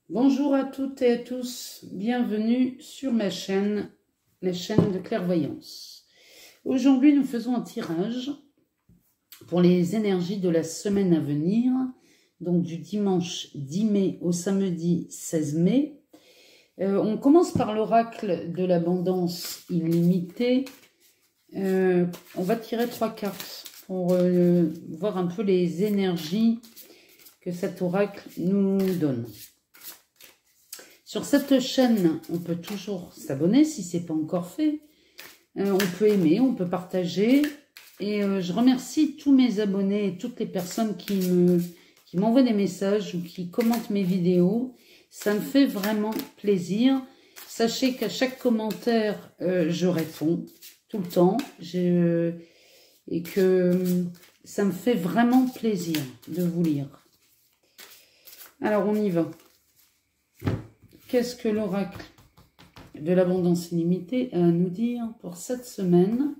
Bonjour à toutes et à tous, bienvenue sur ma chaîne, la chaîne de clairvoyance. Aujourd'hui, nous faisons un tirage pour les énergies de la semaine à venir, donc du dimanche 10 mai au samedi 16 mai. On commence par l'oracle de l'abondance illimitée. On va tirer 3 cartes pour voir un peu les énergies que cet oracle nous donne. Sur cette chaîne, on peut toujours s'abonner si ce n'est pas encore fait. On peut aimer, on peut partager. Et je remercie tous mes abonnés et toutes les personnes qui m'envoient des messages ou qui commentent mes vidéos. Ça me fait vraiment plaisir. Sachez qu'à chaque commentaire, je réponds tout le temps. Et que ça me fait vraiment plaisir de vous lire. Alors, on y va. Qu'est-ce que l'oracle de l'abondance illimitée a à nous dire pour cette semaine?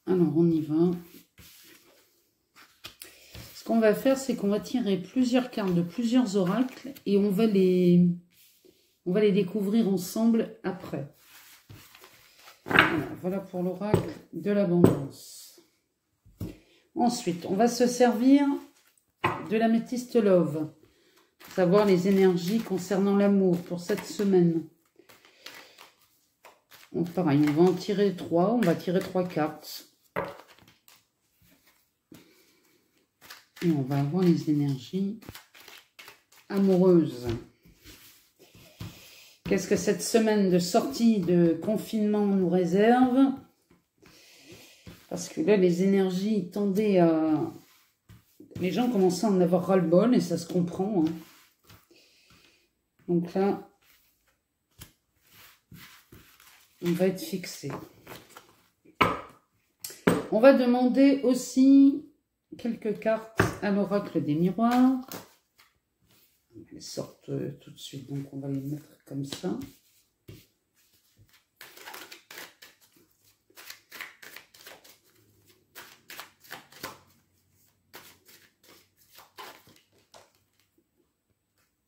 Alors, on y va. Ce qu'on va faire, c'est qu'on va tirer plusieurs cartes de plusieurs oracles et on va les découvrir ensemble après. Alors, voilà pour l'oracle de l'abondance. Ensuite, on va se servir de l'améthyste love. Savoir les énergies concernant l'amour pour cette semaine. Donc, pareil, on va en tirer 3. On va tirer 3 cartes. Et on va avoir les énergies amoureuses. Qu'est-ce que cette semaine de sortie de confinement nous réserve? Parce que là, les énergies tendaient à... Les gens commençaient à en avoir ras-le-bol et ça se comprend. Hein. Donc là, on va être fixé. On va demander aussi quelques cartes à l'oracle des miroirs. Elles sortent tout de suite, donc on va les mettre comme ça.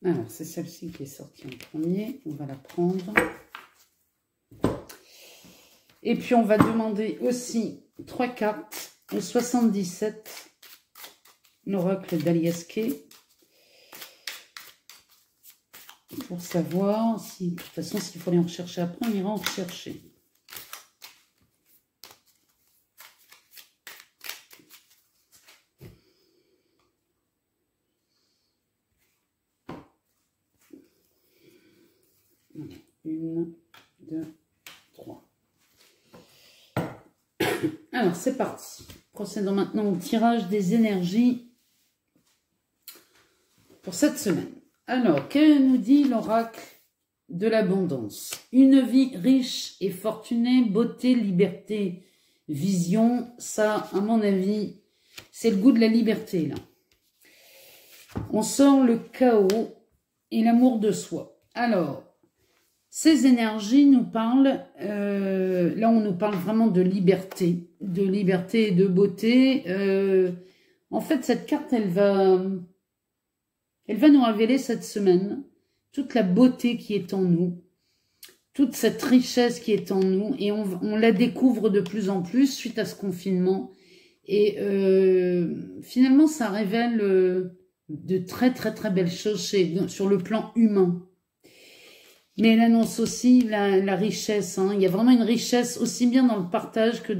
Alors, c'est celle-ci qui est sortie en premier. On va la prendre. Et puis, on va demander aussi 3 cartes au 77, l'oracle d'Aliaské, pour savoir si, de toute façon, s'il faut aller en rechercher après, on ira en rechercher. Une, deux, trois. Alors, c'est parti. Procédons maintenant au tirage des énergies pour cette semaine. Alors, que nous dit l'oracle de l'abondance? Une vie riche et fortunée, beauté, liberté, vision. Ça, à mon avis, c'est le goût de la liberté, là. On sort le chaos et l'amour de soi. Alors, ces énergies nous parlent, là on nous parle vraiment de liberté et de beauté. En fait, cette carte, elle va nous révéler cette semaine toute la beauté qui est en nous, toute cette richesse qui est en nous, et on la découvre de plus en plus suite à ce confinement. Et finalement, ça révèle de très très très belles choses sur le plan humain. Mais elle annonce aussi la richesse. Hein. Il y a vraiment une richesse aussi bien dans le partage que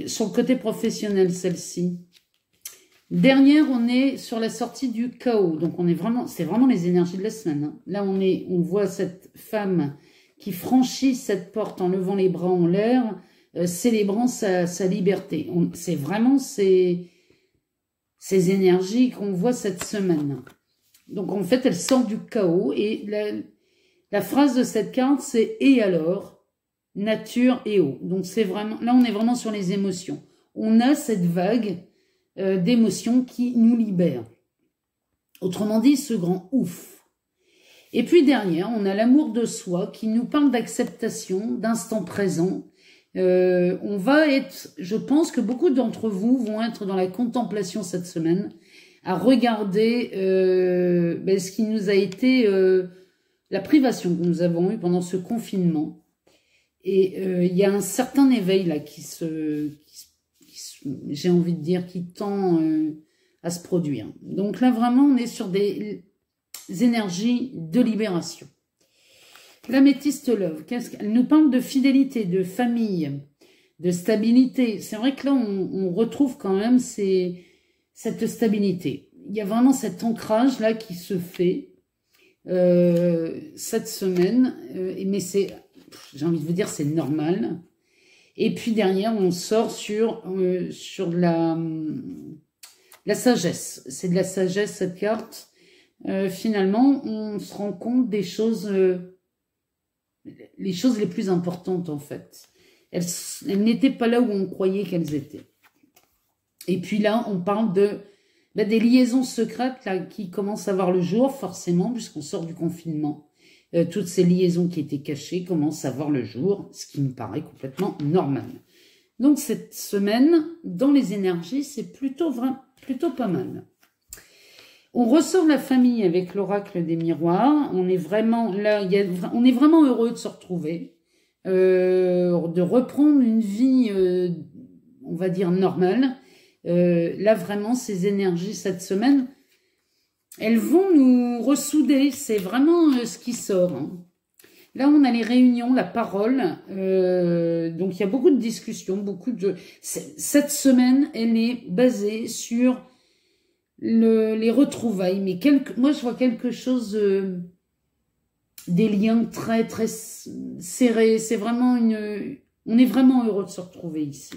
sur le côté professionnel, celle-ci. Dernière, on est sur la sortie du chaos. Donc, c'est vraiment les énergies de la semaine. Hein. Là, on voit cette femme qui franchit cette porte en levant les bras en l'air, célébrant sa liberté. C'est vraiment ces énergies qu'on voit cette semaine. Donc, en fait, elle sort du chaos. Et la phrase de cette carte, c'est « Et alors, nature et eau ». Donc, là, on est vraiment sur les émotions. On a cette vague d'émotions qui nous libère. Autrement dit, ce grand ouf. Et puis, derrière, on a l'amour de soi qui nous parle d'acceptation, d'instant présent. On va être... Je pense que beaucoup d'entre vous vont être dans la contemplation cette semaine, à regarder ce qui nous a été la privation que nous avons eue pendant ce confinement. Et il y a un certain éveil là j'ai envie de dire, qui tend à se produire. Donc là, vraiment, on est sur des énergies de libération. L'améthyste love, elle nous parle de fidélité, de famille, de stabilité. C'est vrai que là, on retrouve quand même cette stabilité. Il y a vraiment cet ancrage là qui se fait cette semaine, mais j'ai envie de vous dire, c'est normal. Et puis derrière, on sort sur la sagesse. C'est de la sagesse, cette carte. Finalement, on se rend compte des choses, les choses les plus importantes en fait. Elles n'étaient pas là où on croyait qu'elles étaient. Et puis là, on parle des liaisons secrètes là, qui commencent à voir le jour, forcément, puisqu'on sort du confinement. Toutes ces liaisons qui étaient cachées commencent à voir le jour, ce qui me paraît complètement normal. Donc cette semaine, dans les énergies, c'est plutôt pas mal. On ressort la famille avec l'oracle des miroirs. On est vraiment là, on est vraiment heureux de se retrouver, de reprendre une vie, on va dire normale. Là vraiment, ces énergies cette semaine, elles vont nous ressouder, c'est vraiment ce qui sort. Hein. Là, on a les réunions, la parole, donc il y a beaucoup de discussions, Cette semaine, elle est basée sur les retrouvailles, mais moi je vois quelque chose, des liens très très serrés, c'est vraiment on est vraiment heureux de se retrouver ici.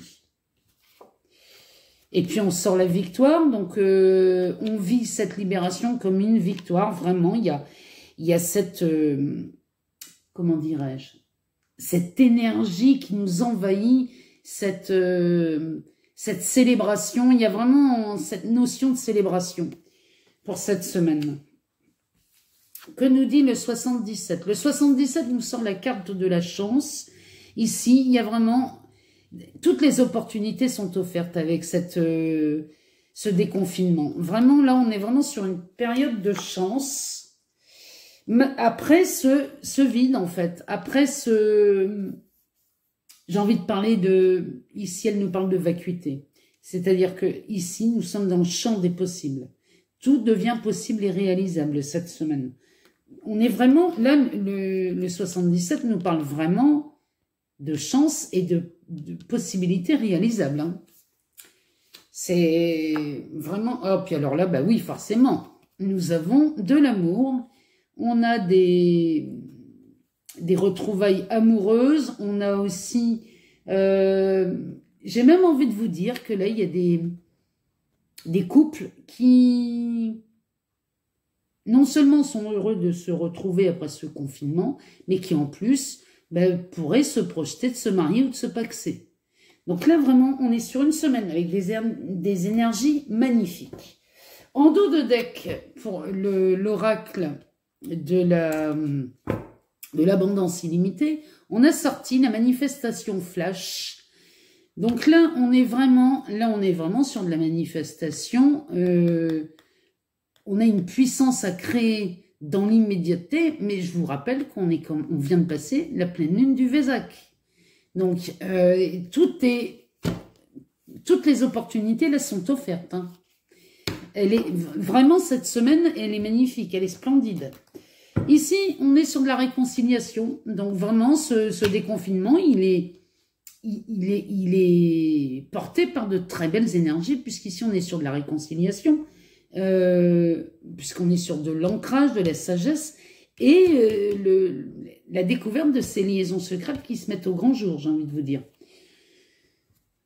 Et puis on sort la victoire, donc on vit cette libération comme une victoire, vraiment. Il y a cette, comment dirais-je, cette énergie qui nous envahit, cette célébration. Il y a vraiment cette notion de célébration pour cette semaine. Que nous dit le 77? Le 77 nous sort la carte de la chance. Ici, il y a vraiment... Toutes les opportunités sont offertes avec ce déconfinement. Vraiment, là, on est vraiment sur une période de chance. Après ce vide, en fait, après j'ai envie de parler ici, elle nous parle de vacuité. C'est-à-dire que ici, nous sommes dans le champ des possibles. Tout devient possible et réalisable cette semaine. On est vraiment, là, le 77 nous parle vraiment de chance et de possibilités réalisables. Hein. C'est vraiment... Oh, puis alors là, bah oui, forcément, nous avons de l'amour, on a des retrouvailles amoureuses, on a aussi... j'ai même envie de vous dire que là, il y a des couples qui... non seulement sont heureux de se retrouver après ce confinement, mais qui en plus... pourrait se projeter de se marier ou de se paxer. Donc là, vraiment, on est sur une semaine avec des énergies magnifiques. En dos de deck, pour l'oracle de l'abondance illimitée, on a sorti la manifestation flash. Donc là, on est vraiment sur de la manifestation. On a une puissance à créer dans l'immédiateté, mais je vous rappelle on vient de passer la pleine lune du Vésac. Donc, toutes les opportunités là sont offertes. Hein. Vraiment, cette semaine, elle est magnifique, elle est splendide. Ici, on est sur de la réconciliation. Donc, vraiment, ce déconfinement, il est porté par de très belles énergies, puisqu'ici, on est sur de la réconciliation. Puisqu'on est sur de l'ancrage, de la sagesse et la découverte de ces liaisons secrètes qui se mettent au grand jour, j'ai envie de vous dire.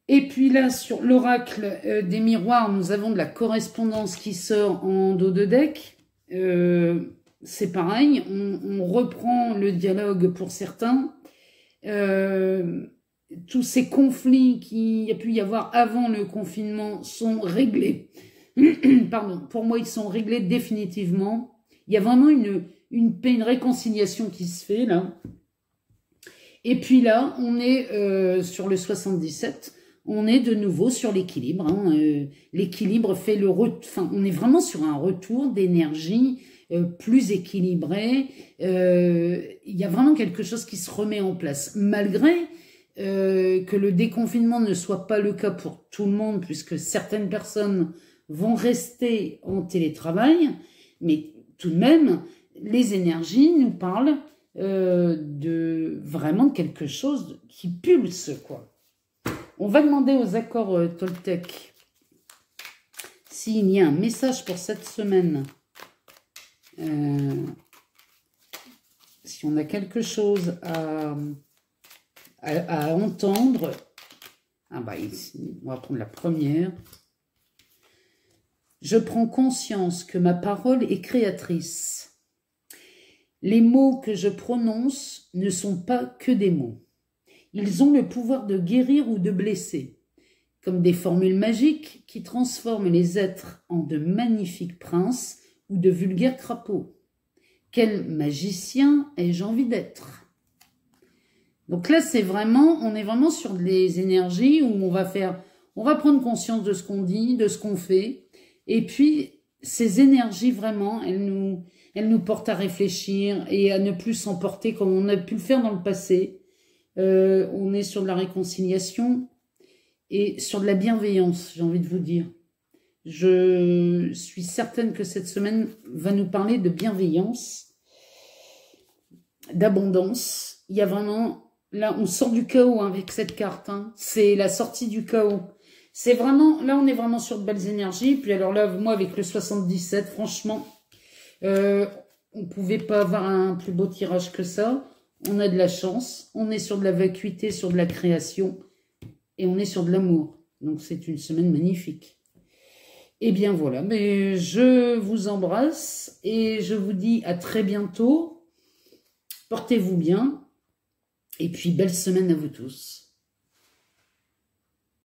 Et puis là, sur l'oracle des miroirs, nous avons de la correspondance qui sort en dos de deck. C'est pareil, on reprend le dialogue pour certains. Tous ces conflits qu'il y a pu y avoir avant le confinement sont réglés. Pardon, pour moi, ils sont réglés définitivement. Il y a vraiment une paix, une réconciliation qui se fait, là. Et puis là, on est sur le 77. on est de nouveau sur l'équilibre. Hein. L'équilibre fait le enfin, on est vraiment sur un retour d'énergie plus équilibré. Il y a vraiment quelque chose qui se remet en place, malgré que le déconfinement ne soit pas le cas pour tout le monde, puisque certaines personnes vont rester en télétravail, mais tout de même, les énergies nous parlent de vraiment quelque chose qui pulse, quoi. On va demander aux accords Toltec s'il y a un message pour cette semaine. Si on a quelque chose à entendre. Ah bah ici, on va prendre la première. Je prends conscience que ma parole est créatrice. Les mots que je prononce ne sont pas que des mots. Ils ont le pouvoir de guérir ou de blesser, comme des formules magiques qui transforment les êtres en de magnifiques princes ou de vulgaires crapauds. Quel magicien ai-je envie d'être? Donc là, c'est vraiment, on est vraiment sur des énergies où on va prendre conscience de ce qu'on dit, de ce qu'on fait, et puis ces énergies vraiment, elles nous portent à réfléchir et à ne plus s'emporter comme on a pu le faire dans le passé. On est sur de la réconciliation et sur de la bienveillance, j'ai envie de vous dire. Je suis certaine que cette semaine va nous parler de bienveillance, d'abondance. Il y a vraiment, là, on sort du chaos hein, avec cette carte. Hein. C'est la sortie du chaos. C'est vraiment, là, on est vraiment sur de belles énergies. Puis alors là, moi, avec le 77, franchement, on pouvait pas avoir un plus beau tirage que ça. On a de la chance, on est sur de la vacuité, sur de la création, et on est sur de l'amour. Donc c'est une semaine magnifique. Et bien voilà, mais je vous embrasse et je vous dis à très bientôt. Portez-vous bien et puis belle semaine à vous tous.